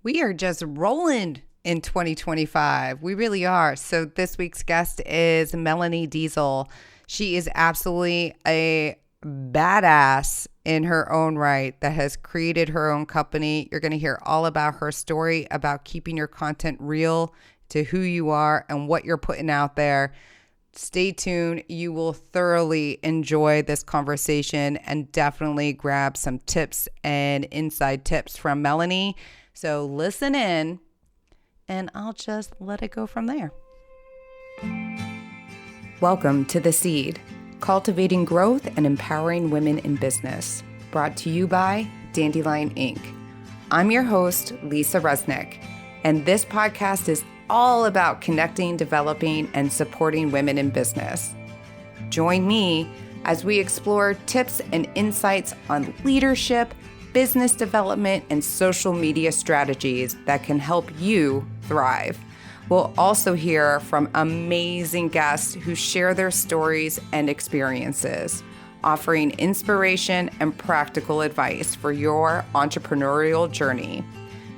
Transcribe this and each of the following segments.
We are just rolling in 2025. We really are. So this week's guest is Melanie Deziel. She is absolutely a badass in her own right that has created her own company. You're going to hear all about her story about keeping your content real to who you are and what you're putting out there. Stay tuned. You will thoroughly enjoy this conversation and definitely grab some tips and inside tips from Melanie. So listen in, and I'll just let it go from there. Welcome to The Seed, cultivating growth and empowering women in business, brought to you by Dandelion-Inc. I'm your host, Lisa Resnick, and this podcast is all about connecting, developing, and supporting women in business. Join me as we explore tips and insights on leadership, business development, and social media strategies that can help you thrive. We'll also hear from amazing guests who share their stories and experiences, offering inspiration and practical advice for your entrepreneurial journey.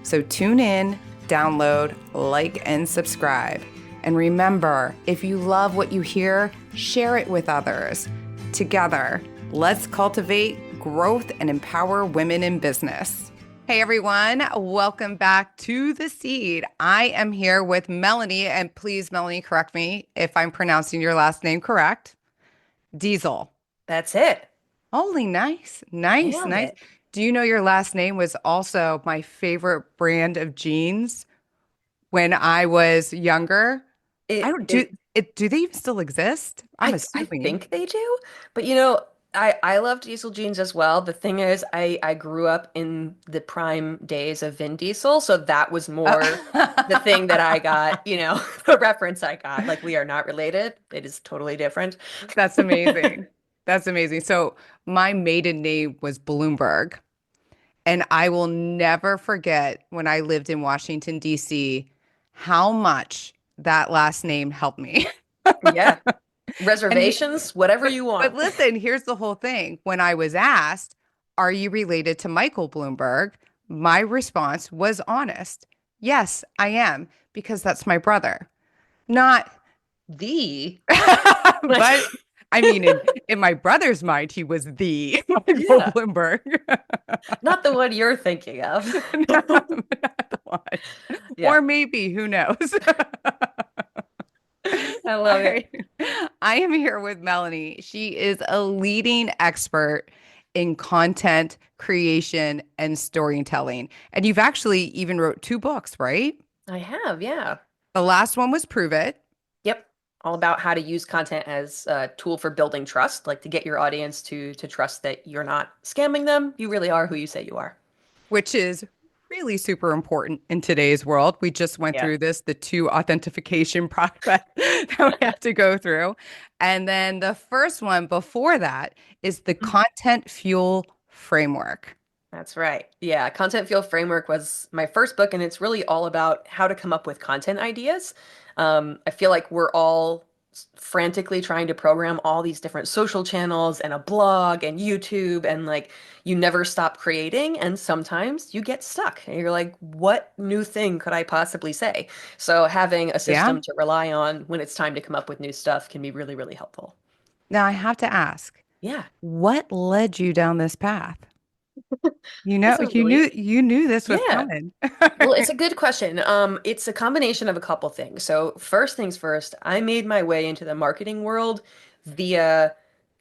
So tune in, download, like, and subscribe. And remember, if you love what you hear, share it with others. Together, let's cultivate growth and empower women in business. Hey everyone, welcome back to The Seed. I am here with Melanie, and please, Melanie, correct me if I'm pronouncing your last name correct. Deziel. That's it. Holy nice, nice, Nailed nice. it. Do you know your last name was also my favorite brand of jeans when I was younger? I It, don't do it, it. Do they even still exist? I'm I assuming. think they do, but I love Diesel jeans as well. The thing is, I grew up in the prime days of Vin Diesel, so that was more the thing that I got, the reference I got. Like we are not related. It is totally different. That's amazing. That's amazing. So my maiden name was Bloomberg, and I will never forget when I lived in Washington, D.C., how much that last name helped me. Yeah. And Reservations, whatever you but want. listen, here's the whole thing. When I was asked, "Are you related to Michael Bloomberg?" My response was honest. Yes, I am, because that's my brother. Not The like but I mean, in my brother's mind, he was the Michael yeah, Bloomberg. not the one you're thinking of. Not the one. Yeah, Or maybe, who knows? I All love it. right. I am here with Melanie. She is a leading expert in content creation and storytelling. And you've actually even wrote two books, right? I have, yeah. The last one was Prove It, Yep. All about how to use content as a tool for building trust, like to get your audience to trust that you're not scamming them. You really are who you say you are. which is really super important in today's world. We just went Yeah. through this, the two authentication process that we have to go through. And then the first one before that is the Mhm. content fuel framework. That's right. Yeah, Content Fuel Framework was my first book, and it's really all about how to come up with content ideas. I feel like we're all frantically trying to program all these different social channels and a blog and YouTube, and like you never stop creating, and sometimes you get stuck. And you're like, what new thing could I possibly say? So having a Yeah. system to rely on when it's time to come up with new stuff can be really, really helpful. Now I have to ask, Yeah, what led you down this path? that's a really You knew this was yeah. coming. Well, it's a good question. It's a combination of a couple things. So first things first, I made my way into the marketing world via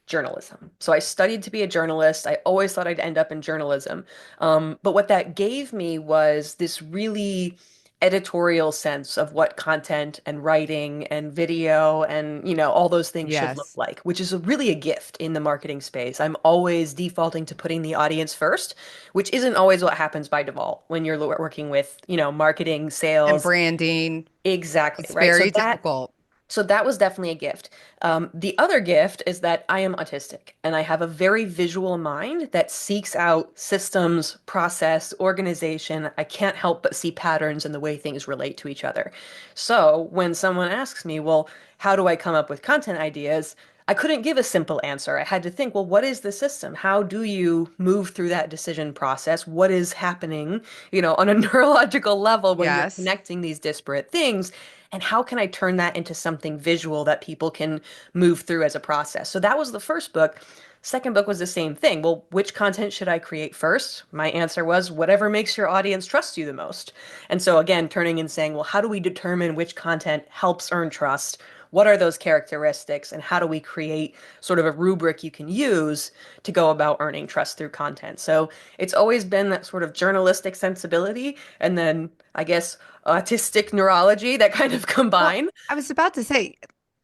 journalism. So I studied to be a journalist. I always thought I'd end up in journalism. But what that gave me was this really editorial sense of what content and writing and video and all those things should look Yes. like, which is really a gift in the marketing space. I'm always defaulting to putting the audience first, which isn't always what happens by default when you're working with, marketing, And sales. branding, Exactly, it's right? very difficult. So that was definitely a gift. The other gift is that I am autistic and I have a very visual mind that seeks out systems, process, organization. I can't help but see patterns in the way things relate to each other. So when someone asks me, well, how do I come up with content ideas? I couldn't give a simple answer. I had to think, well, what is the system? How do you move through that decision process? What is happening, on a neurological level when you're Yes. connecting these disparate things? And how can I turn that into something visual that people can move through as a process? So that was the first book. Second book was the same thing. Well, which content should I create first? My answer was whatever makes your audience trust you the most. And so again, turning and saying, well, how do we determine which content helps earn trust? What are those characteristics, and how do we create sort of a rubric you can use to go about earning trust through content? So it's always been that sort of journalistic sensibility and then I guess autistic neurology that kind of Well, combine. I was about to say,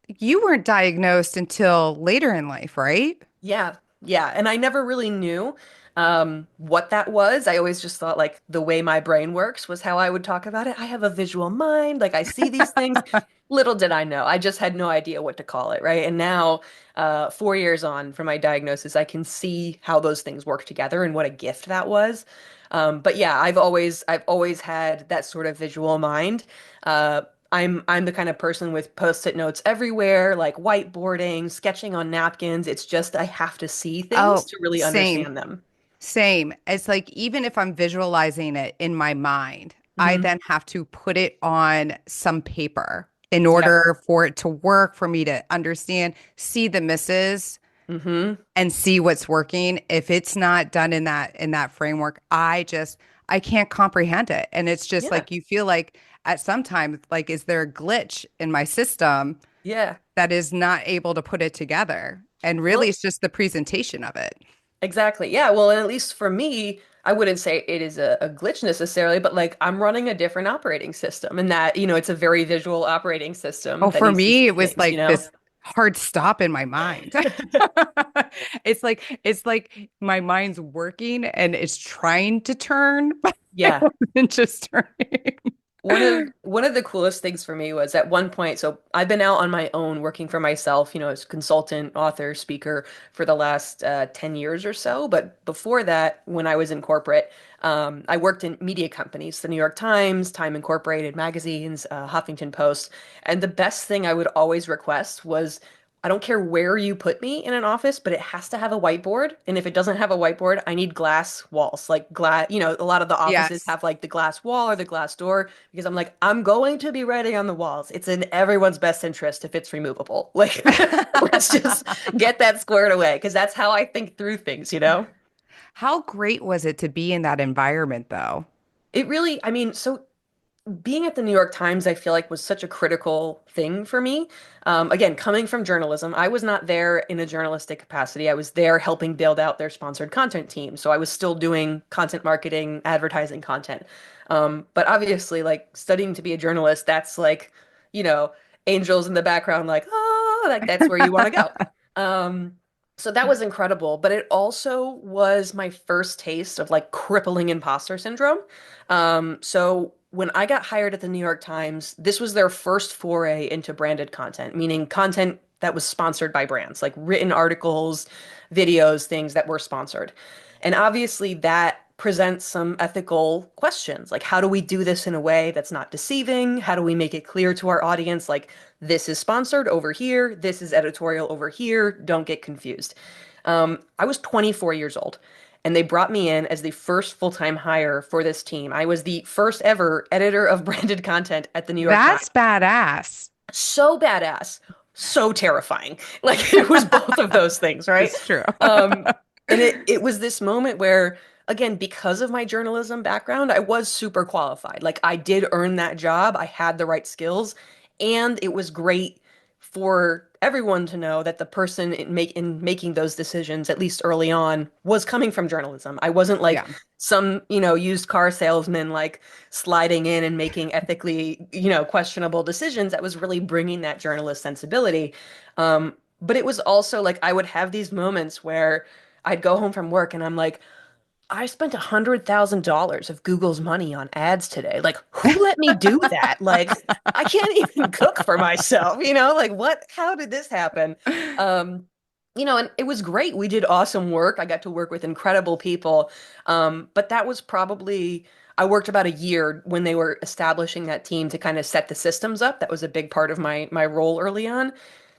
you weren't diagnosed until later in life, right? Yeah, yeah. And I never really knew what that was. I always just thought like the way my brain works was how I would talk about it. I have a visual mind, like I see these things. Little did I know. I just had no idea what to call it, right? And now, 4 years on from my diagnosis, I can see how those things work together and what a gift that was. But yeah, I've always had that sort of visual mind. Uh, I'm the kind of person with post-it notes everywhere, like whiteboarding, sketching on napkins. It's just I have to see things Oh, to really same, understand them. same. It's like even if I'm visualizing it in my mind, I Hmm. then have to put it on some paper in Yep. order for it to work, for me to understand, see the misses Hmm. and see what's working. If it's not done in that framework, I can't comprehend it. And it's just Yeah. like you feel like at some time, like, is there a glitch in my system Yeah. that is not able to put it together? And really, Well, it's just the presentation of it. exactly. Yeah. Well, and at least for me, I wouldn't say it is a glitch necessarily, but like I'm running a different operating system and that, it's a very visual operating system Oh, that for needs to me, see it was things, you like know? this hard stop in my mind. It's like my mind's working and it's trying to turn, but it Yeah. wasn't just turning. One of the coolest things for me was at one point, so I've been out on my own working for myself, as consultant, author, speaker for the last 10 years or so. But before that, when I was in corporate, I worked in media companies, the New York Times, Time Incorporated magazines, Huffington Post. And the best thing I would always request was I don't care where you put me in an office, but it has to have a whiteboard. And if it doesn't have a whiteboard, I need glass walls, like glass, a lot of the offices Yes. have like the glass wall or the glass door because I'm like, I'm going to be writing on the walls. It's in everyone's best interest if it's removable. Like, let's just get that squared away because that's how I think through things. How great was it to be in that environment, though? It really, I mean, so being at the New York Times, I feel like was such a critical thing for me. Again, coming from journalism, I was not there in a journalistic capacity. I was there helping build out their sponsored content team. So I was still doing content marketing, advertising content. But obviously, like studying to be a journalist, that's like, you know, angels in the background, like, oh, like that's where you want to go. Um, so that was incredible. But it also was my first taste of like crippling imposter syndrome. So when I got hired at the New York Times, this was their first foray into branded content, meaning content that was sponsored by brands, like written articles, videos, things that were sponsored. And obviously that presents some ethical questions, like how do we do this in a way that's not deceiving? How do we make it clear to our audience, like this is sponsored over here, this is editorial over here, don't get confused. I was 24 years old and they brought me in as the first full-time hire for this team. I was the first ever editor of branded content at the New York Times. That's badass. So badass, so terrifying. Like it was both of those things, right? It's true. Um, and it was this moment where, again, because of my journalism background, I was super qualified. Like I did earn that job, I had the right skills, and it was great for everyone to know that the person in making those decisions, at least early on, was coming from journalism. I wasn't like Yeah. some, used car salesman like sliding in and making ethically, questionable decisions. That was really bringing that journalist sensibility. But it was also like I would have these moments where I'd go home from work and I'm like, I spent $100,000 of Google's money on ads today. Like, who let me do that? Like, I can't even cook for myself, Like, what? How did this happen? And it was great. We did awesome work. I got to work with incredible people. But that was probably, I worked about a year when they were establishing that team to kind of set the systems up. That was a big part of my role early on.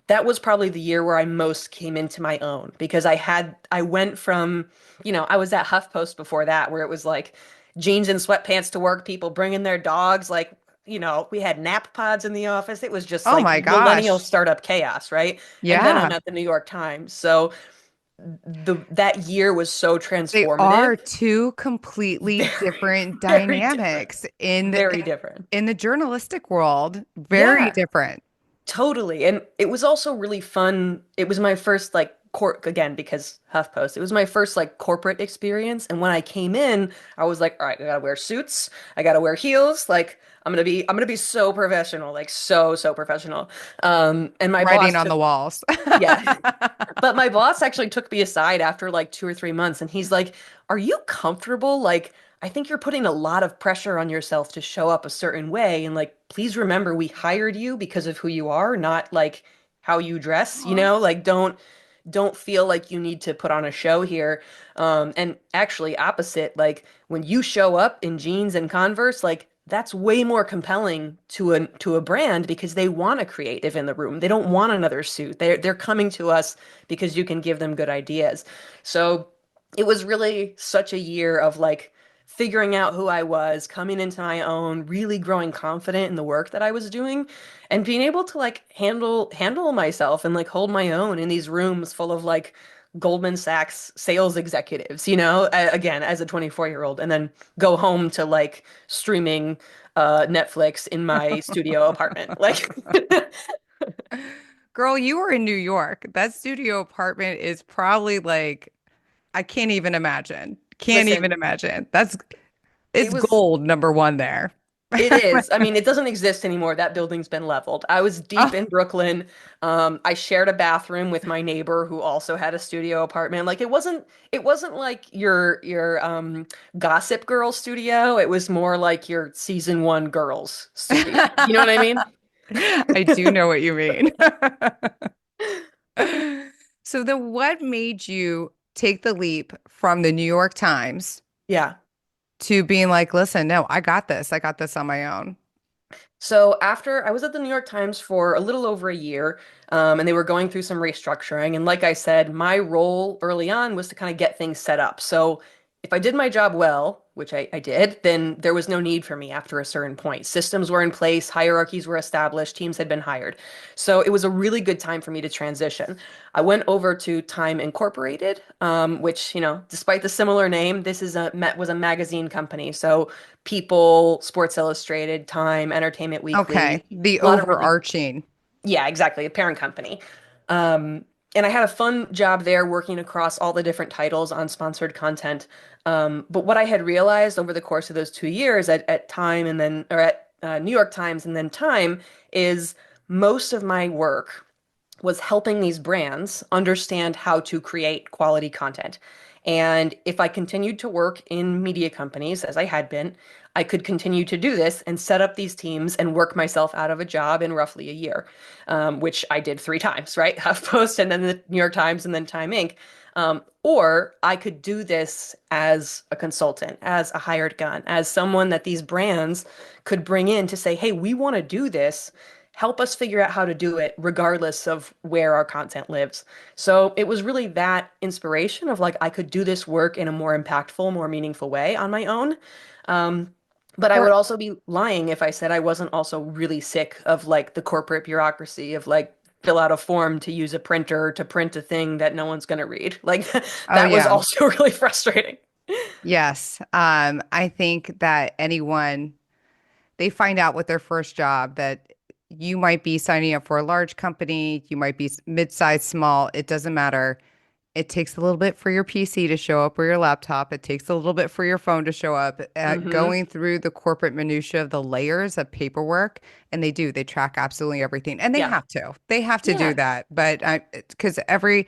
that was probably the year where I most came into my own because I went from, I was at HuffPost before that where it was like jeans and sweatpants to work, people bringing their dogs, like, we had nap pods in the office. It was just Oh like my millennial gosh. startup chaos, right? And then I'm Yeah. at the New York Times. So that year was so They transformative. are two completely Very, different very different. dynamics in Very different. the journalistic world. Very Yeah. different. Totally. And it was also really fun. It was my first like again because HuffPost. It was my first like corporate experience. And when I came in, I was like, all right, I gotta wear suits. I gotta wear heels. Like I'm gonna be so professional, like so professional. And my Writing boss on took the walls. yeah. But my boss actually took me aside after like 2 or 3 months and he's like, are you comfortable? Like, I think you're putting a lot of pressure on yourself to show up a certain way. And like, please remember we hired you because of who you are, not like how you dress, Aw. Like don't feel like you need to put on a show here. And actually opposite, like when you show up in jeans and Converse, like that's way more compelling to a brand because they want a creative in the room. They don't want another suit. They're coming to us because you can give them good ideas. So it was really such a year of like figuring out who I was, coming into my own, really growing confident in the work that I was doing, and being able to like handle myself and like hold my own in these rooms full of like Goldman Sachs sales executives, again, as a 24-year-old, and then go home to like streaming Netflix in my studio apartment. Like, Girl, you were in New York. That studio apartment is probably like, I can't even imagine. Can't listen, even imagine. it It's was gold number one there. It is. I mean, it doesn't exist anymore. That building's been leveled. I was deep Oh, in Brooklyn. I shared a bathroom with my neighbor who also had a studio apartment. Like it wasn't like your Gossip Girl studio. It was more like your season one girls studio. You know what I mean? I do know what you mean. So then what made you take the leap from the New York Times Yeah. to being like, listen, no, I got this. I got this on my own. So after I was at the New York Times for a little over a year, and they were going through some restructuring. And like I said, my role early on was to kind of get things set up. So if I did my job well, which I did, then there was no need for me after a certain point. Systems were in place, hierarchies were established, teams had been hired. So it was a really good time for me to transition. I went over to Time Incorporated, which, despite the similar name, this is was a magazine company. So People, Sports Illustrated, Time, Entertainment Okay. Weekly, The a lot of really, overarching. yeah, exactly, a parent company. Um, and I had a fun job there working across all the different titles on sponsored content. But what I had realized over the course of those 2 years at Time and then, or at New York Times and then Time, is most of my work was helping these brands understand how to create quality content. And if I continued to work in media companies, as I had been, I could continue to do this and set up these teams and work myself out of a job in roughly a year, which I did 3 times, right? HuffPost and then the New York Times and then Time Inc. Or I could do this as a consultant, as a hired gun, as someone that these brands could bring in to say, hey, we want to do this, help us figure out how to do it regardless of where our content lives. So it was really that inspiration of like I could do this work in a more impactful, more meaningful way on my own. Um, but I would For also be lying if I said I wasn't also really sick of like the corporate bureaucracy of like fill out a form to use a printer to print a thing that no one's going to read. Like oh that was yeah. also really frustrating. Yes. I think that anyone they find out with their first job that you might be signing up for a large company, you might be mid-sized, small, it doesn't matter. It takes a little bit for your PC to show up or your laptop. It takes a little bit for your phone to show up. Hmm. Going through the corporate minutia of the layers of paperwork, and they track absolutely everything, and they Yeah. have to. They have to do Yeah. that, but because every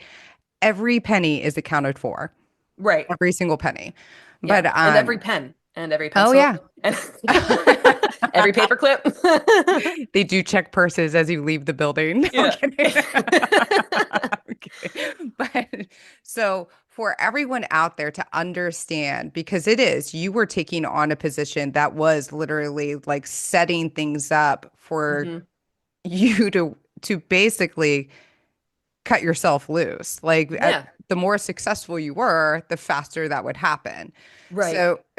penny is accounted for, Right. every single penny. Yeah. But And every pen and every oh pencil yeah. and every paperclip. They do check purses as you leave the building. No, I'm Yeah. kidding. Okay. But so for everyone out there to understand, because it is, you were taking on a position that was literally like setting things up for Hmm. you to basically cut yourself loose. Like Yeah, the more successful you were, the faster that would happen. right.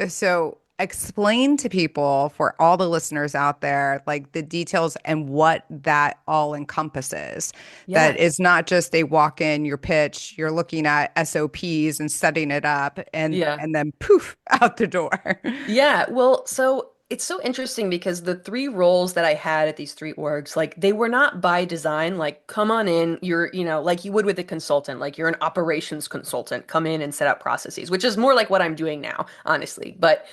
So explain to people, for all the listeners out there, like the details and what that all encompasses. That Yeah. is not just a walk in, your pitch, you're looking at SOPs and setting it up Yeah. and then poof out the door. Yeah, well, so it's so interesting because the three roles that I had at these three orgs, like they were not by design, like come on in, you're, like you would with a consultant, like you're an operations consultant, come in and set up processes, which is more like what I'm doing now, honestly. But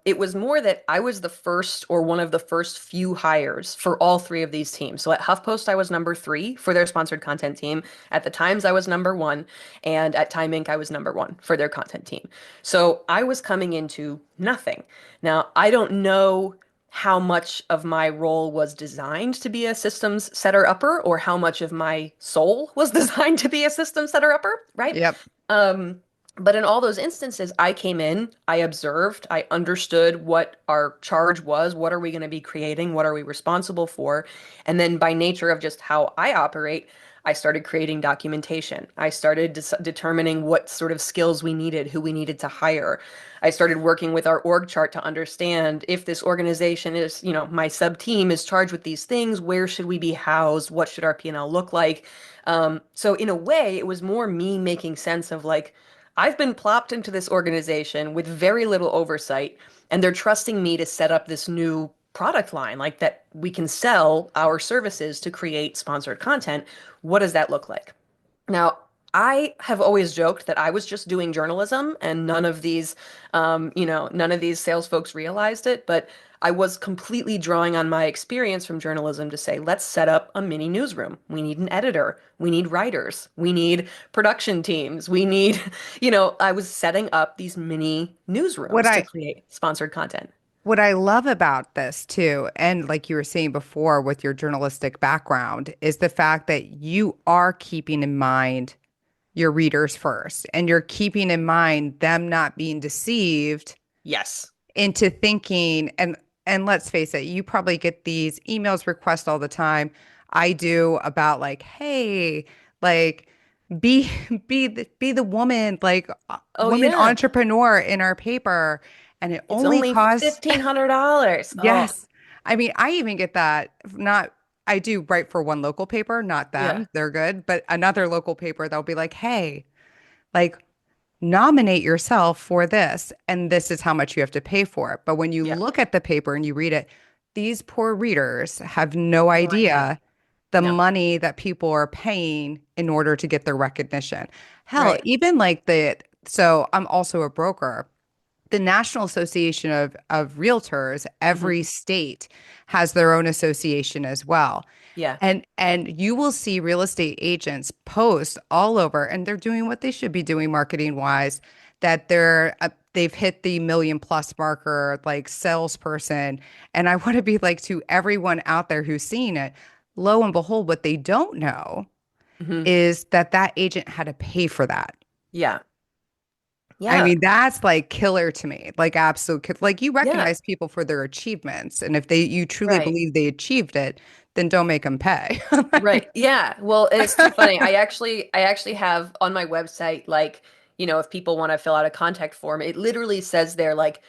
it was more that I was the first or one of the first few hires for all three of these teams. So at HuffPost, I was number three for their sponsored content team. At the Times, I was number one, and at Time Inc., I was number one for their content team. So I was coming into nothing. Now, I don't know how much of my role was designed to be a systems setter upper or how much of my soul was designed to be a systems setter upper, right? Yep. Um, but in all those instances, I came in, I observed, I understood what our charge was, what are we going to be creating, what are we responsible for, and then by nature of just how I operate, I started creating documentation. I started determining what sort of skills we needed, who we needed to hire. I started working with our org chart to understand if this organization is, my sub team is charged with these things, where should we be housed? What should our P&L look like? So in a way, it was more me making sense of like, I've been plopped into this organization with very little oversight, and they're trusting me to set up this new product line, like that we can sell our services to create sponsored content. What does that look like? Now, I have always joked that I was just doing journalism and none of these sales folks realized it, but I was completely drawing on my experience from journalism to say, let's set up a mini newsroom. We need an editor. We need writers. We need production teams. We need, I was setting up these mini What newsrooms to I create sponsored content. What I love about this too, and like you were saying before with your journalistic background, is the fact that you are keeping in mind your readers first, and you're keeping in mind them not being deceived Yes. into thinking, and let's face it, you probably get these emails requests all the time. I do, about like, hey, like be be the woman, like Oh, woman yeah. entrepreneur in our paper, and it It's only only costs. $1,500. Oh, Yes. I mean, I even get that. Not, I do write for one local paper, not yeah. them. They're good. But another local paper, they'll be like, hey, like, nominate yourself for this, and this is how much you have to pay for it. But when you Yeah. look at the paper and you read it, these poor readers have no No idea. idea the No. money that people are paying in order to get their recognition. Hell, Right. even so I'm also a broker. The National Association of Realtors, Hmm. every state has their own association as well. Yeah. And you will see real estate agents post all over, and they're doing what they should be doing marketing wise, that they've hit the million plus marker, like salesperson. And I want to be like, to everyone out there who's seeing it, lo and behold, what they don't know Hmm. is that that agent had to pay for that. Yeah. I Yeah. mean, that's like killer to me. Like absolute, like you Yeah. recognize people for their achievements, and if you truly Right. believe they achieved it, then don't make them pay. Right. Yeah. Well, and it's too funny. I actually have on my website, like, if people want to fill out a contact form, it literally says there, like,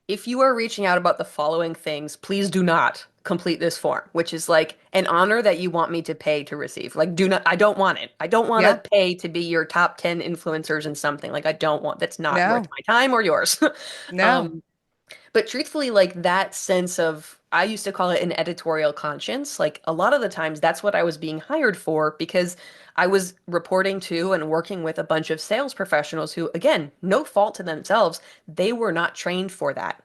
if you are reaching out about the following things, please do not complete this form, which is like an honor that you want me to pay to receive. Like, I don't want it. I don't want to Yeah, pay to be your top 10 influencers in something. Like, I don't want, that's not worth no, my time or yours. no. Um, But truthfully, like that sense of, I used to call it an editorial conscience. Like a lot of the times, that's what I was being hired for because I was reporting to and working with a bunch of sales professionals who, again, no fault to themselves, they were not trained for that.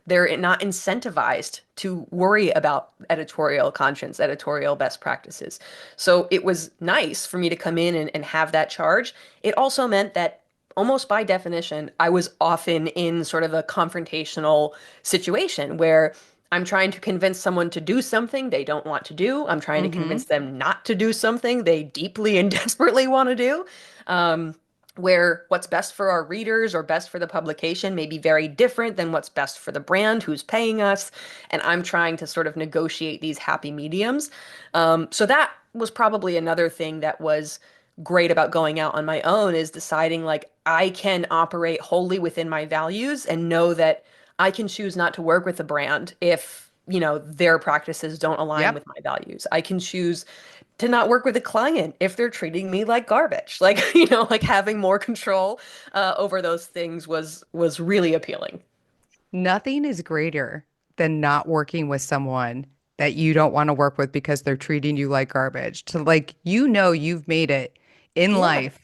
They're not incentivized to worry about editorial conscience, editorial best practices. So it was nice for me to come in and have that charge. It also meant that almost by definition, I was often in sort of a confrontational situation where I'm trying to convince someone to do something they don't want to do. I'm trying to Mm-hmm. convince them not to do something they deeply and desperately want to do. Um, where what's best for our readers or best for the publication may be very different than what's best for the brand who's paying us. And I'm trying to sort of negotiate these happy mediums. So that was probably another thing that was great about going out on my own is deciding like I can operate wholly within my values and know that I can choose not to work with a brand if, their practices don't align Yep. with my values. I can choose to not work with a client if they're treating me like garbage. Like, like having more control over those things was really appealing. Nothing is greater than not working with someone that you don't want to work with because they're treating you like garbage. To like, you've made it in Yeah. life.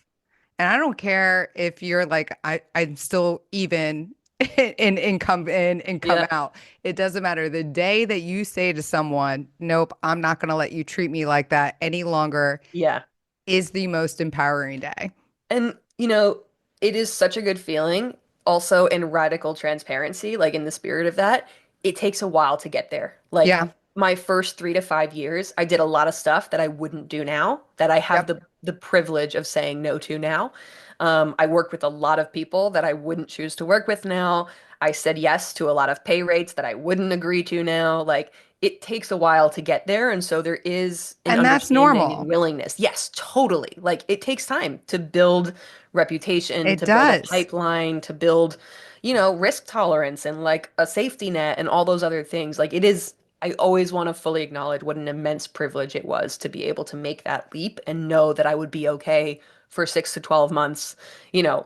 And I don't care if you're like, I'm still even in income Yeah. out. It doesn't matter. The day that you say to someone, nope, I'm not going to let you treat me like that any longer Yeah. is the most empowering day. And, it is such a good feeling. Also, in radical transparency, like in the spirit of that, it takes a while to get there. Like Yeah. my first 3 to 5 years, I did a lot of stuff that I wouldn't do now, that I have Yep. the privilege of saying no to now. I worked with a lot of people that I wouldn't choose to work with now. I said yes to a lot of pay rates that I wouldn't agree to now. Like it takes a while to get there. And so there is an And that's understanding and normal. willingness. Yes, totally. Like it takes time to build reputation, It to build a does. pipeline, to build, risk tolerance and like a safety net and all those other things. Like it is, I always want to fully acknowledge what an immense privilege it was to be able to make that leap and know that I would be okay for 6 to 12 months, you know,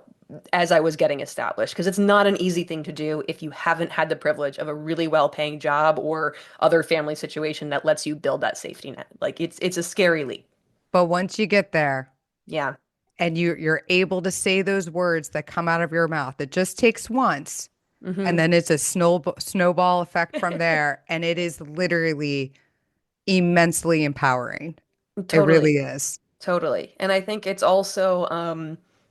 as I was getting established. Because it's not an easy thing to do if you haven't had the privilege of a really well-paying job or other family situation that lets you build that safety net. Like it's a scary leap. But once you get there Yeah. and you're able to say those words that come out of your mouth, it just takes once. And Hmm. then it's a snowball effect from there. And it is literally immensely empowering. It really Totally. is. Totally. And I think it's also,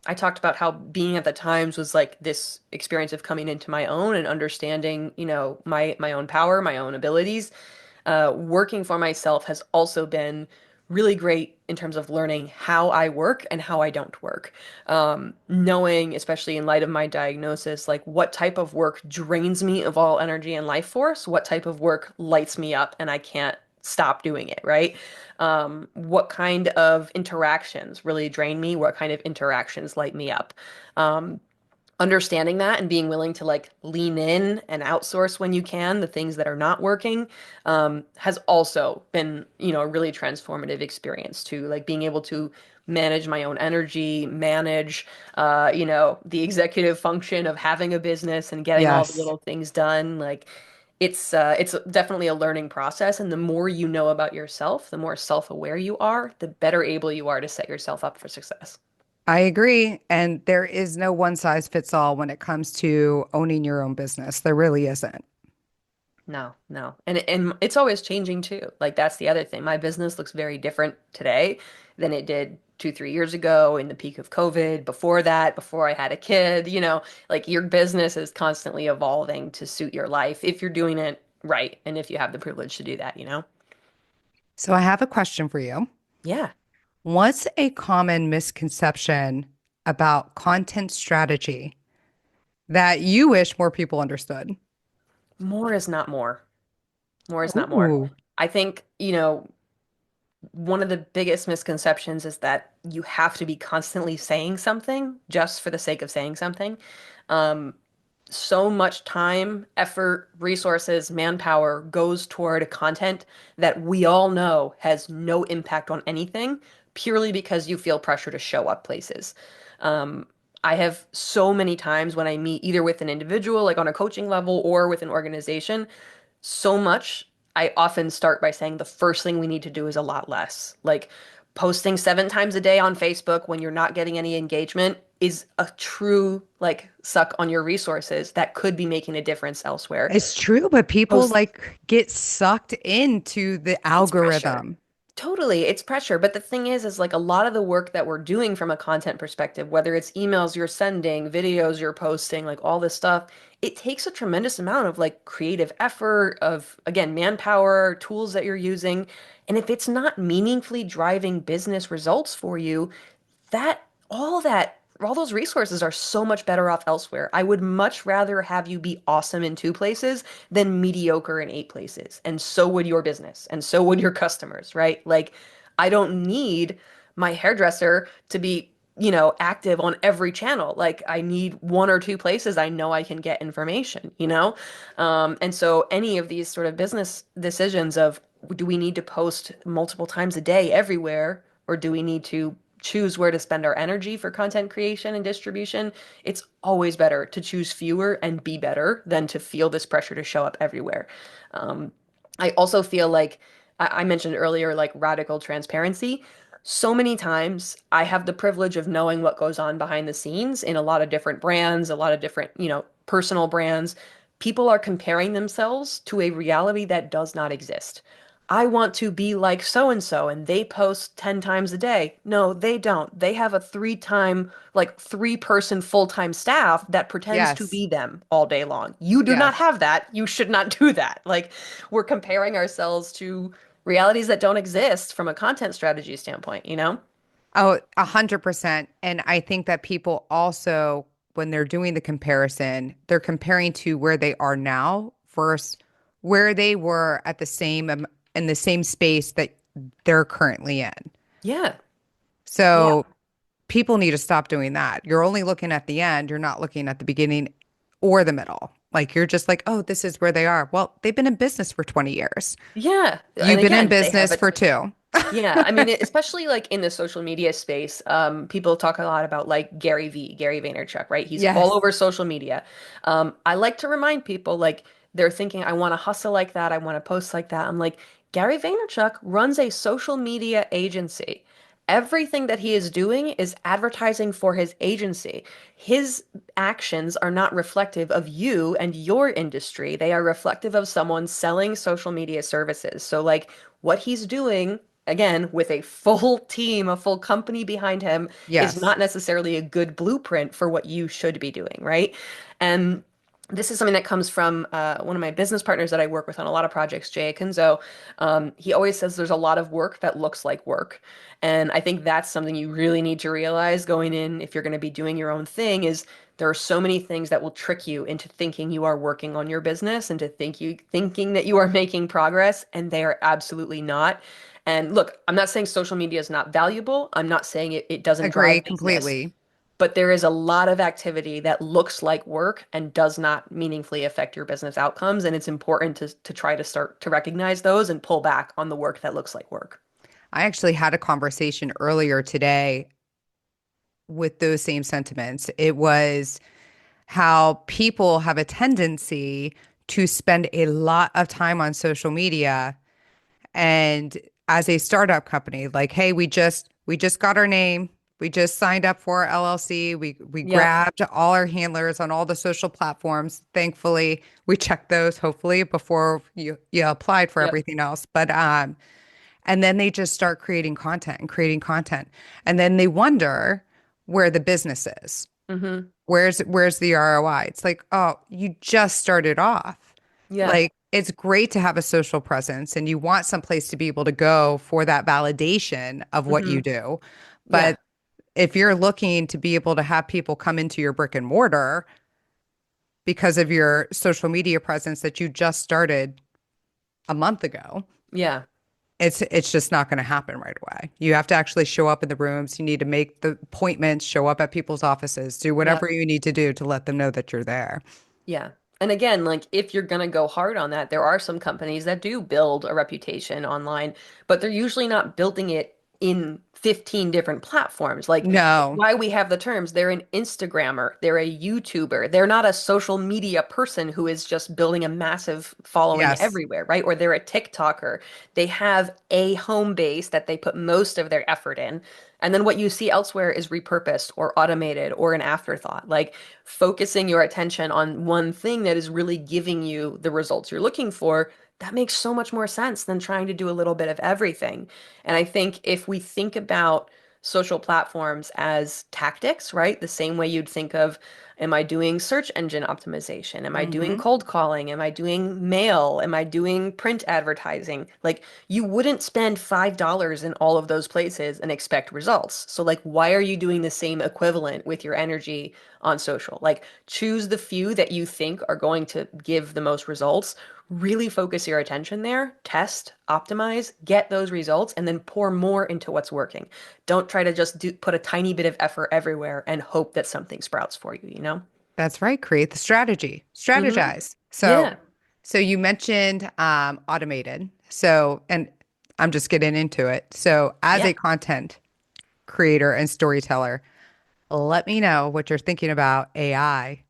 I talked about how being at the Times was like this experience of coming into my own and understanding, my own power, my own abilities. Working for myself has also been really great in terms of learning how I work and how I don't work. Knowing, especially in light of my diagnosis, like what type of work drains me of all energy and life force, what type of work lights me up and I can't stop doing it, right? What kind of interactions really drain me, what kind of interactions light me up. Um, Understanding that and being willing to like lean in and outsource when you can the things that are not working has also been a really transformative experience too, like being able to manage my own energy, manage the executive function of having a business and getting all the Yes. little things done. Like it's definitely a learning process, and the more you know about yourself, the more self-aware you are, the better able you are to set yourself up for success. I agree. And there is no one size fits all when it comes to owning your own business. There really isn't. No, no. And it's always changing too. Like that's the other thing. My business looks very different today than it did 2, 3 years ago in the peak of COVID, before that, before I had a kid, like your business is constantly evolving to suit your life if you're doing it right and if you have the privilege to do that. So I have a question for you. Yeah. What's a common misconception about content strategy that you wish more people understood? More is not more. More is not more. Ooh, I think, one of the biggest misconceptions is that you have to be constantly saying something just for the sake of saying something. Um, so much time, effort, resources, manpower goes toward content that we all know has no impact on anything purely because you feel pressure to show up places. Um, I have so many times when I meet either with an individual, like on a coaching level, or with an organization, so much, I often start by saying the first thing we need to do is a lot less. Like posting 7 times a day on Facebook when you're not getting any engagement is a true like suck on your resources that could be making a difference elsewhere. it's true, but people Post like get sucked into the It's pressure. algorithm. Totally, it's pressure. But the thing is like a lot of the work that we're doing from a content perspective, whether it's emails you're sending, videos you're posting, like all this stuff, it takes a tremendous amount of like creative effort, of again, manpower, tools that you're using. And if it's not meaningfully driving business results for you, that all that all those resources are so much better off elsewhere. I would much rather have you be awesome in two places than mediocre in eight places. And so would your business, and so would your customers, right? Like, I don't need my hairdresser to be, active on every channel. Like, I need one or two places I know I can get information. And so any of these sort of business decisions of, do we need to post multiple times a day everywhere, or do we need to choose where to spend our energy for content creation and distribution? It's always better to choose fewer and be better than to feel this pressure to show up everywhere. Um, I also feel like I mentioned earlier, like radical transparency. So many times I have the privilege of knowing what goes on behind the scenes in a lot of different brands, a lot of different, personal brands. People are comparing themselves to a reality that does not exist. I want to be like so and so, and they post 10 times a day. No, they don't. They have a like 3-person full-time staff that pretends to Yes. be them all day long. You do not Yes. have that. You should not do that. Like, we're comparing ourselves to realities that don't exist from a content strategy standpoint? Oh, 100%. And I think that people also, when they're doing the comparison, they're comparing to where they are now versus where they were at the same in the same space that they're currently in. Yeah. Yeah. So people need to stop doing that. You're only looking at the end. You're not looking at the beginning or the middle. Like you're just like, oh, this is where they are. Well, they've been in business for 20 years. Yeah. And You've been in again, they have business a for two. Yeah, I mean, especially like in the social media space, people talk a lot about like Gary Vaynerchuk, right? He's all Yes. over social media. I like to remind people, like, they're thinking, I want to hustle like that, I want to post like that. I'm like, Gary Vaynerchuk runs a social media agency. Everything that he is doing is advertising for his agency. His actions are not reflective of you and your industry. They are reflective of someone selling social media services. So, like, what he's doing, again, with a full team, a full company behind him, is Yes. not necessarily a good blueprint for what you should be doing, right? And this is something that comes from one of my business partners that I work with on a lot of projects, Jay Akinzo. He always says there's a lot of work that looks like work. And I think that's something you really need to realize going in if you're going to be doing your own thing is there are so many things that will trick you into thinking you are working on your business and to thinking that you are making progress, and they are absolutely not. And look, I'm not saying social media is not valuable. I'm not saying it doesn't Agree drive business, completely. but there is a lot of activity that looks like work and does not meaningfully affect your business outcomes. And it's important to try to start to recognize those and pull back on the work that looks like work. I actually had a conversation earlier today with those same sentiments. It was how people have a tendency to spend a lot of time on social media and as a startup company, like, hey, we just got our name, we just signed up for our LLC, we Yep. grabbed all our handlers on all the social platforms. Thankfully, we checked those hopefully before you applied for Yep. everything else. But and then they just start creating content and creating content. And then they wonder where the business is. Mm-hmm. Where's the ROI? It's like, oh, you just started off. Yeah. Like it's great to have a social presence and you want someplace to be able to go for that validation of what Mm-hmm. you do. Yeah. But if you're looking to be able to have people come into your brick and mortar because of your social media presence that you just started a month ago, Yeah. it's just not going to happen right away. You have to actually show up in the rooms. You need to make the appointments, show up at people's offices, do Yep. whatever you need to do to let them know that you're there. Yeah. And again, like, if you're gonna go hard on that, there are some companies that do build a reputation online, but they're usually not building it in 15 different platforms. Like, it's No. why we have the terms. They're an Instagrammer, they're a YouTuber. They're not a social media person who is just building a massive following Yes. everywhere, right? Or they're a TikToker. They have a home base that they put most of their effort in. And then what you see elsewhere is repurposed or automated or an afterthought. Like, focusing your attention on one thing that is really giving you the results you're looking for, that makes so much more sense than trying to do a little bit of everything. And I think if we think about social platforms as tactics, right? The same way you'd think of Am I doing search engine optimization? Am I doing Mm-hmm. cold calling? Am I doing mail? Am I doing print advertising? Like, you wouldn't spend $5 in all of those places and expect results. So, like, why are you doing the same equivalent with your energy on social? Like, choose the few that you think are going to give the most results. Really focus your attention there, test, optimize, get those results, and then pour more into what's working. Don't try to just put a tiny bit of effort everywhere and hope that something sprouts for you, you know? That's right. Create the strategy. Mm-hmm. Strategize. So, Yeah. so you mentioned automated. So, and I'm just getting into it. So, as a Yeah. content creator and storyteller, let me know what you're thinking about AI.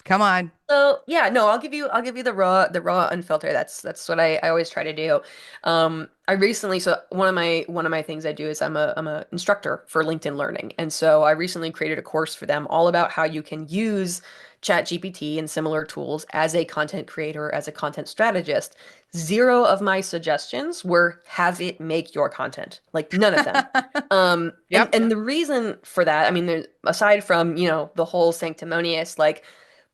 Come on. So yeah, no, I'll give you the raw unfiltered. That's what I always try to do. I recently so one of my things I do is I'm a instructor for LinkedIn Learning. And so I recently created a course for them all about how you can use ChatGPT and similar tools as a content creator, as a content strategist. Zero of my suggestions were have it make your content. Like none of them. And Yep. and the reason for that, I mean, there's aside from, the whole sanctimonious like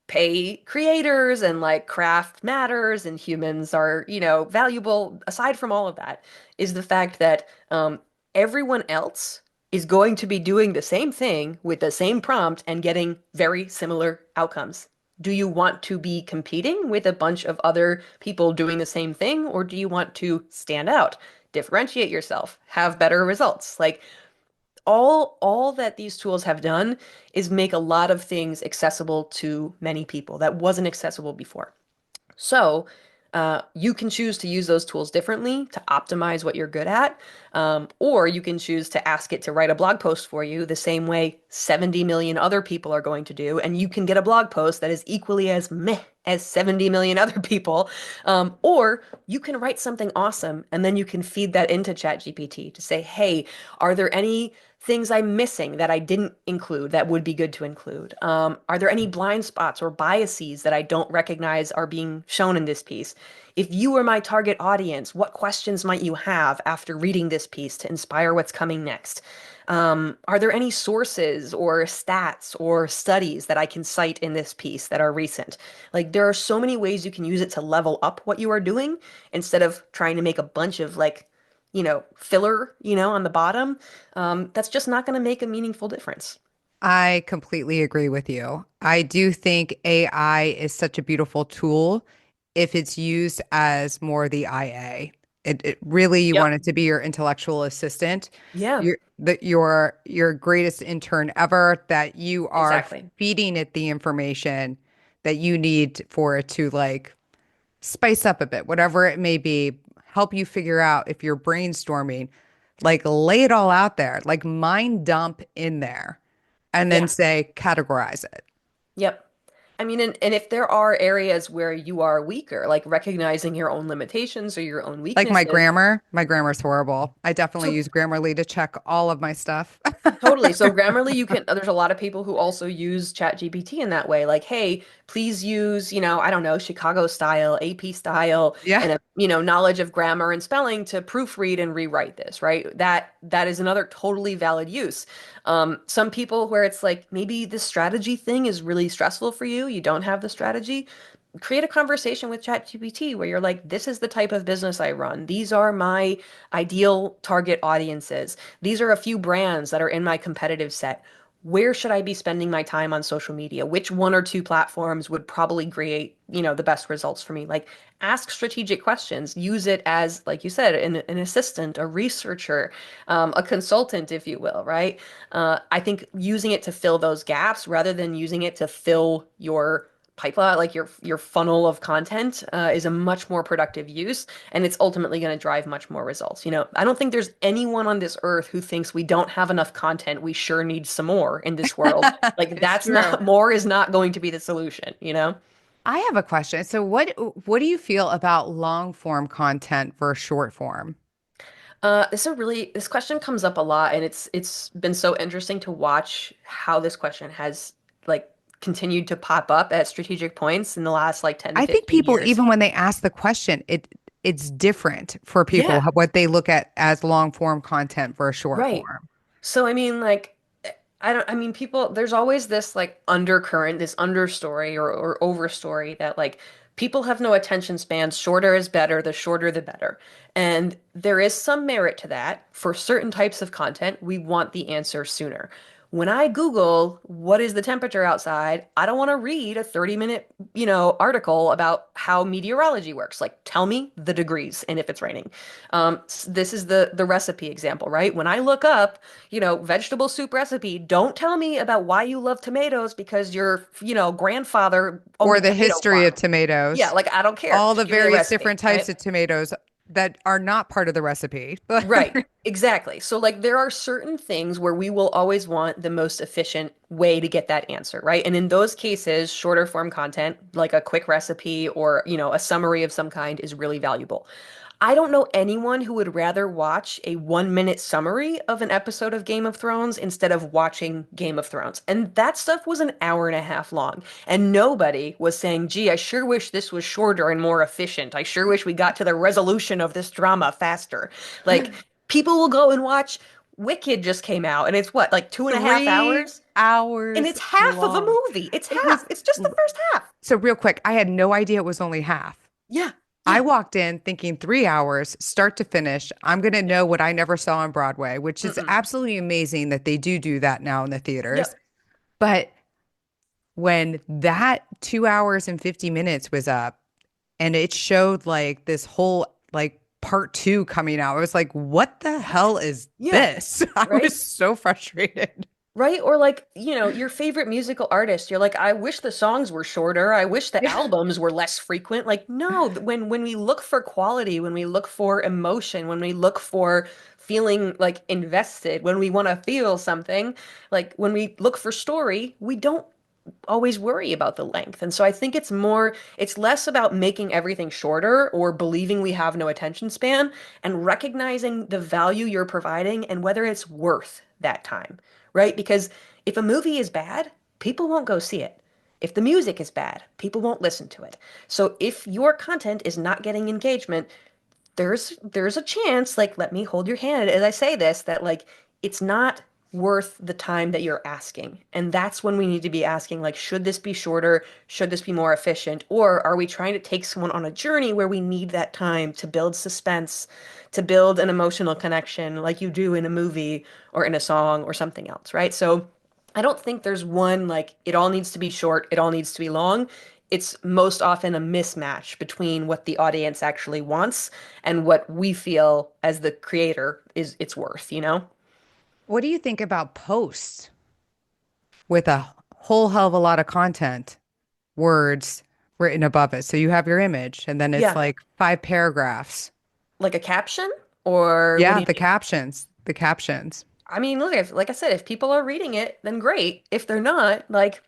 pay creators and like craft matters and humans are, valuable. Aside from all of that, is the fact that everyone else is going to be doing the same thing with the same prompt and getting very similar outcomes. Do you want to be competing with a bunch of other people doing the same thing, or do you want to stand out, differentiate yourself, have better results? Like all that these tools have done is make a lot of things accessible to many people that wasn't accessible before. So, you can choose to use those tools differently to optimize what you're good at, or you can choose to ask it to write a blog post for you the same way 70 million other people are going to do, and you can get a blog post that is equally as meh as 70 million other people. Or you can write something awesome, and then you can feed that into ChatGPT to say, hey, are there any things I'm missing that I didn't include that would be good to include? Are there any blind spots or biases that I don't recognize are being shown in this piece? If you were my target audience, what questions might you have after reading this piece to inspire what's coming next? Are there any sources or stats or studies that I can cite in this piece that are recent? Like, there are so many ways you can use it to level up what you are doing instead of trying to make a bunch of like, filler, on the bottom. That's just not going to make a meaningful difference. I completely agree with you. I do think AI is such a beautiful tool if it's used as more the IA. It really you want Yep. it to be your intellectual assistant, Yeah, your greatest intern ever, that you are exactly. feeding it the information that you need for it to like spice up a bit, whatever it may be, help you figure out if you're brainstorming, like lay it all out there, like mind dump in there and then Yeah. say categorize it. Yep. I mean, and if there are areas where you are weaker, like recognizing your own limitations or your own Like weaknesses. my grammar's horrible. I definitely So use Grammarly to check all of my stuff. totally. So Grammarly, there's a lot of people who also use ChatGPT in that way. Like, hey, please use, I don't know, Chicago style, AP style, Yeah. and knowledge of grammar and spelling to proofread and rewrite this, right? That is another totally valid use. Some people where it's like maybe this strategy thing is really stressful for you. You don't have the strategy, create a conversation with ChatGPT where you're like, this is the type of business I run. These are my ideal target audiences. These are a few brands that are in my competitive set. Where should I be spending my time on social media? Which one or two platforms would probably create, the best results for me? Like, ask strategic questions. Use it as, like you said, an assistant, a researcher, a consultant, if you will, right? I think using it to fill those gaps rather than using it to fill your pipeline, like your funnel of content, is a much more productive use, and it's ultimately going to drive much more results. I don't think there's anyone on this earth who thinks we don't have enough content. We sure need some more in this world. Like It's that's true. not more is not going to be the solution. I have a question. So what do you feel about long form content versus short form? This question comes up a lot, and it's been so interesting to watch how this question has like continued to pop up at strategic points in the last like 10 to I think 15 people, years. even when they ask the question, it's different for people Yeah, what they look at as long form content versus short right. form. So I mean, like, I mean, people, there's always this like undercurrent, this understory or overstory that like people have no attention spans. Shorter is better. The shorter, the better. And there is some merit to that. For certain types of content, we want the answer sooner. When I Google what is the temperature outside, I don't want to read a 30-minute, article about how meteorology works. Like, tell me the degrees and if it's raining. This is the recipe example, right? When I look up, vegetable soup recipe, don't tell me about why you love tomatoes because your, grandfather owned Or a the tomato history of farm. Yeah, tomatoes, like I don't care. all the Just give me the various recipe, different types right? of tomatoes that are not part of the recipe. Right. Exactly. So like there are certain things where we will always want the most efficient way to get that answer, right? And in those cases, shorter form content, like a quick recipe or, a summary of some kind is really valuable. I don't know anyone who would rather watch a 1 minute summary of an episode of Game of Thrones instead of watching Game of Thrones. And that stuff was an hour and a half long. And nobody was saying, gee, I sure wish this was shorter and more efficient. I sure wish we got to the resolution of this drama faster. Like, people will go and watch Wicked just came out, and it's what, like 2.5 hours? Three And hours it's half of a long. movie. It's It half. was It's just the first half. so real quick. I had no idea it was only half. Yeah. I Yeah. walked in thinking 3 hours, start to finish. I'm going to Yep. know what I never saw on Broadway, which is Mm-mm. absolutely amazing that they do that now in the theaters. Yep. But when that 2 hours and 50 minutes was up and it showed like this whole like part two coming out, I was like, what the hell is Yeah. this? I Right? was so frustrated. Right? Or like, your favorite musical artist, you're like, I wish the songs were shorter. I wish the Yeah. albums were less frequent. Like, no, when we look for quality, when we look for emotion, when we look for feeling like invested, when we want to feel something, like when we look for story, we don't always worry about the length. And so I think it's less about making everything shorter or believing we have no attention span and recognizing the value you're providing and whether it's worth that time, right? Because if a movie is bad, people won't go see it. If the music is bad, people won't listen to it. So if your content is not getting engagement, there's a chance, like, let me hold your hand as I say this, that like it's not worth the time that you're asking. And that's when we need to be asking, like, should this be shorter? Should this be more efficient? Or are we trying to take someone on a journey where we need that time to build suspense, to build an emotional connection like you do in a movie or in a song or something else, right? So I don't think there's one like it all needs to be short, it all needs to be long. It's most often a mismatch between what the audience actually wants and what we feel as the creator is it's worth, you know? What do you think about posts with a whole hell of a lot of content, words written above it? So you have your image and then it's Yeah. like 5 paragraphs. Like a caption? Or what do Yeah, you the mean? captions, the captions. I mean, look, like I said, if people are reading it, then great. If they're not, like,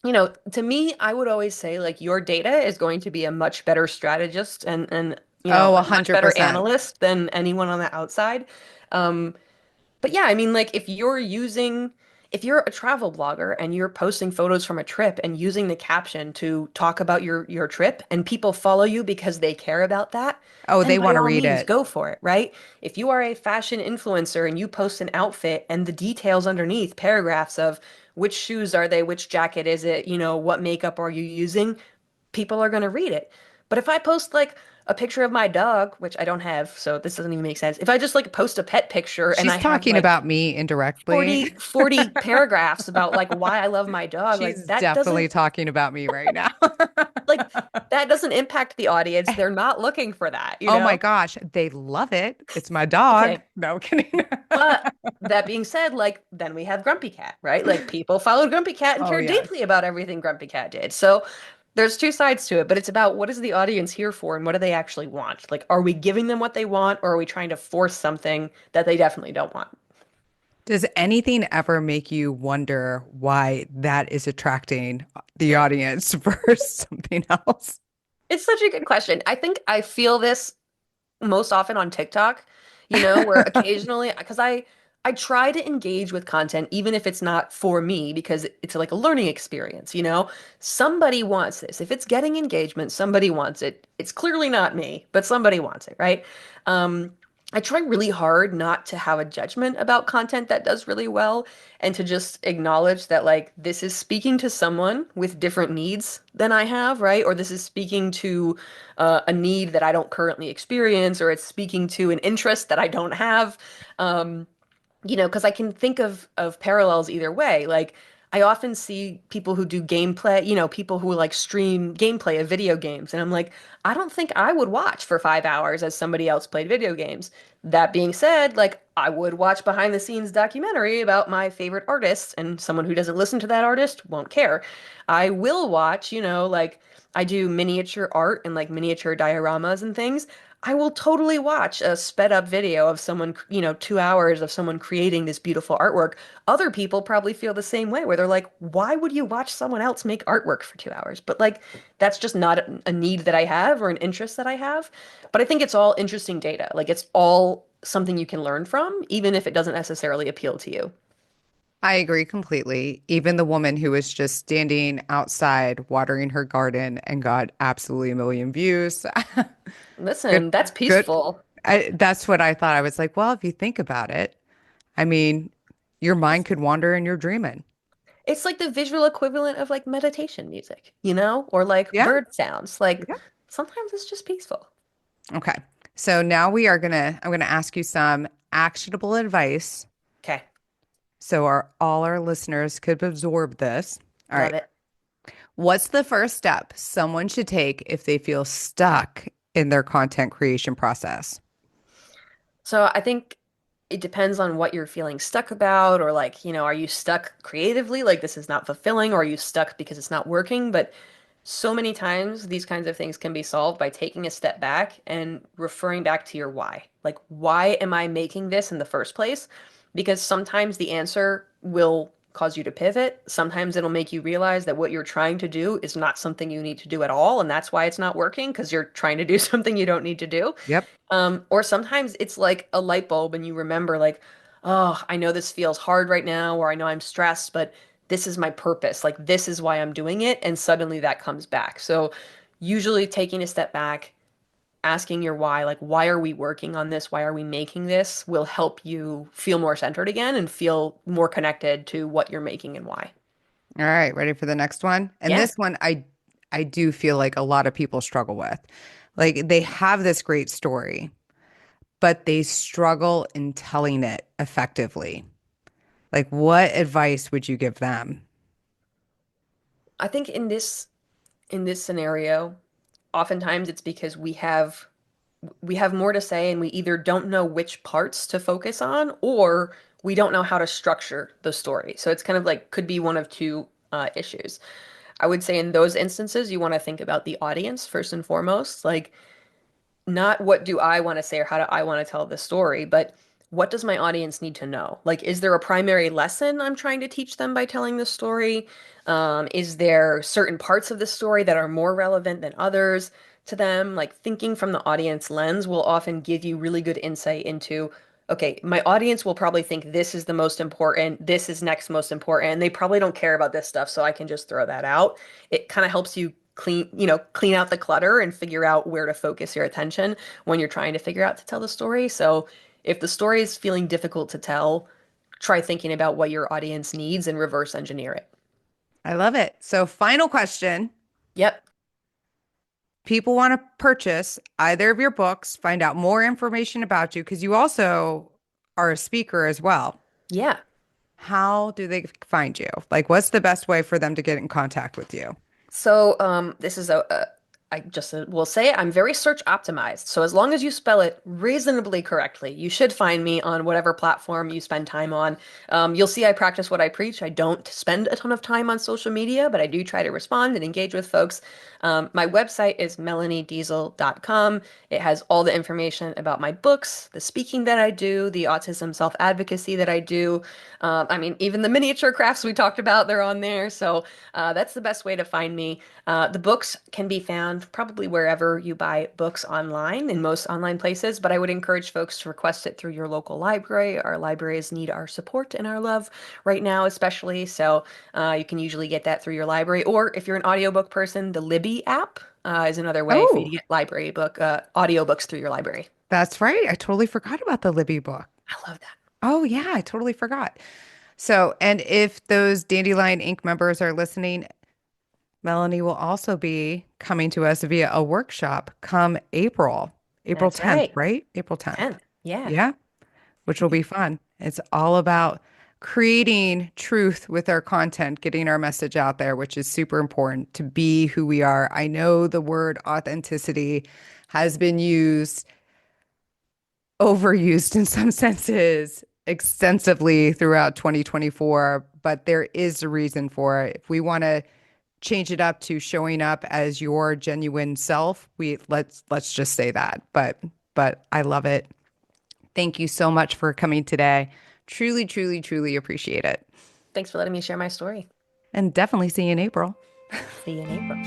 to me, I would always say like your data is going to be a much better strategist and Oh, a a much hundred better percent. analyst than anyone on the outside. Um, But yeah, I mean, like if you're a travel blogger and you're posting photos from a trip and using the caption to talk about your trip and people follow you because they care about that, Oh, then they by want to all read means it. go for it, right? If you are a fashion influencer and you post an outfit and the details underneath, paragraphs of which shoes are they, which jacket is it, what makeup are you using, people are going to read it. But if I post like a picture of my dog, which I don't have, so this doesn't even make sense. If I just like post a pet picture and She's I have talking like about me indirectly. 40 paragraphs about like why I love my dog, like She's definitely talking about me right now. like that doesn't impact the audience. They're not looking for that, you Oh my know? gosh, they love it. It's my dog. Okay. No kidding. But that being said, like then we have Grumpy Cat, right? Like people followed Grumpy Cat and Oh cared yes. deeply about everything Grumpy Cat did. So there's two sides to it, but it's about what is the audience here for and what do they actually want? Like, are we giving them what they want or are we trying to force something that they definitely don't want? Does anything ever make you wonder why that is attracting the audience versus something else? It's such a good question. I think I feel this most often on TikTok, where occasionally, because I try to engage with content, even if it's not for me, because it's like a learning experience. Somebody wants this. If it's getting engagement, somebody wants it. It's clearly not me, but somebody wants it, right? Um, I try really hard not to have a judgment about content that does really well and to just acknowledge that like this is speaking to someone with different needs than I have, right? Or this is speaking to a need that I don't currently experience, or it's speaking to an interest that I don't have. Um, because I can think of parallels either way. Like I often see people who do gameplay, people who like stream gameplay of video games, and I'm like, I don't think I would watch for 5 hours as somebody else played video games. That being said, like I would watch behind the scenes documentary about my favorite artists, and someone who doesn't listen to that artist won't care. I will watch, like I do miniature art and like miniature dioramas and things. I will totally watch a sped up video of someone, 2 hours of someone creating this beautiful artwork. Other people probably feel the same way, where they're like, why would you watch someone else make artwork for 2 hours? But like, that's just not a need that I have or an interest that I have. But I think it's all interesting data. Like, it's all something you can learn from, even if it doesn't necessarily appeal to you. I agree completely. Even the woman who was just standing outside watering her garden and got absolutely a million views. Good, Listen, that's good. peaceful. That's what I thought. I was like, well, if you think about it, I mean, your mind could wander and you're dreaming. It's like the visual equivalent of like meditation music, or like Yeah. bird sounds. Like, Yeah. sometimes it's just peaceful. Okay. So now I'm gonna ask you some actionable advice Okay, so all our listeners could absorb this. All love right. it. What's the first step someone should take if they feel stuck in their content creation process? So I think it depends on what you're feeling stuck about, or like, are you stuck creatively? Like this is not fulfilling, or are you stuck because it's not working? But so many times these kinds of things can be solved by taking a step back and referring back to your why. Like, why am I making this in the first place? Because sometimes the answer will cause you to pivot. Sometimes it'll make you realize that what you're trying to do is not something you need to do at all. And that's why it's not working, because you're trying to do something you don't need to do. Yep. Or sometimes it's like a light bulb and you remember like, oh, I know this feels hard right now, or I know I'm stressed, but this is my purpose. Like this is why I'm doing it. And suddenly that comes back. So usually taking a step back, asking your why, like why are we working on this? Why are we making this? Will help you feel more centered again and feel more connected to what you're making and why. All right, ready for the next one? And Yeah. this one I do feel like a lot of people struggle with. Like they have this great story, but they struggle in telling it effectively. Like what advice would you give them? I think in this scenario, oftentimes it's because we have more to say and we either don't know which parts to focus on or we don't know how to structure the story. So it's kind of like could be one of two issues. I would say in those instances, you want to think about the audience first and foremost. Like, not what do I want to say or how do I want to tell the story, but what does my audience need to know? Like, is there a primary lesson I'm trying to teach them by telling the story? Is there certain parts of the story that are more relevant than others to them? Like, thinking from the audience lens will often give you really good insight into, okay, my audience will probably think this is the most important, this is next most important, and they probably don't care about this stuff, so I can just throw that out. It kind of helps you clean out the clutter and figure out where to focus your attention when you're trying to figure out to tell the story. So if the story is feeling difficult to tell, try thinking about what your audience needs and reverse engineer it. I love it. So final question. Yep. People want to purchase either of your books, find out more information about you because you also are a speaker as well. Yeah. How do they find you? Like, what's the best way for them to get in contact with you? So this is I just will say I'm very search optimized. So as long as you spell it reasonably correctly, you should find me on whatever platform you spend time on. You'll see I practice what I preach. I don't spend a ton of time on social media, but I do try to respond and engage with folks. My website is melaniedeziel.com. It has all the information about my books, the speaking that I do, the autism self-advocacy that I do. I mean, even the miniature crafts we talked about, they're on there. So that's the best way to find me. The books can be found probably wherever you buy books online, in most online places, but I would encourage folks to request it through your local library. Our libraries need our support and our love right now, especially. So you can usually get that through your library. Or if you're an audiobook person, the Libby app is another way for you to Oh, get library audiobooks through your library. That's right. I totally forgot about the Libby book. I love that. Oh, yeah, I totally forgot. So, and if those Dandelion Inc. members are listening, Melanie will also be coming to us via a workshop come April That's 10th, right. right? April 10th. 10. Yeah. Yeah, which will be fun. It's all about creating truth with our content, getting our message out there, which is super important to be who we are. I know the word authenticity has been overused in some senses extensively throughout 2024, but there is a reason for it. If we want to change it up to showing up as your genuine self, let's just say that. But I love it. Thank you so much for coming today. Truly, truly, truly appreciate it. Thanks for letting me share my story. And definitely see you in April. See you in April.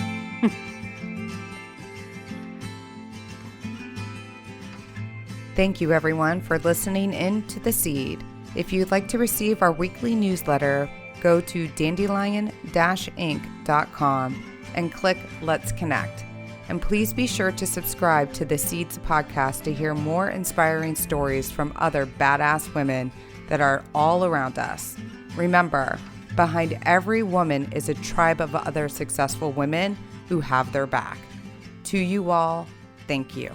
Thank you, everyone, for listening in to The Seed. If you'd like to receive our weekly newsletter, go to dandelion-inc.com and click Let's Connect. And please be sure to subscribe to The Seeds podcast to hear more inspiring stories from other badass women that are all around us. Remember, behind every woman is a tribe of other successful women who have their back. To you all, thank you.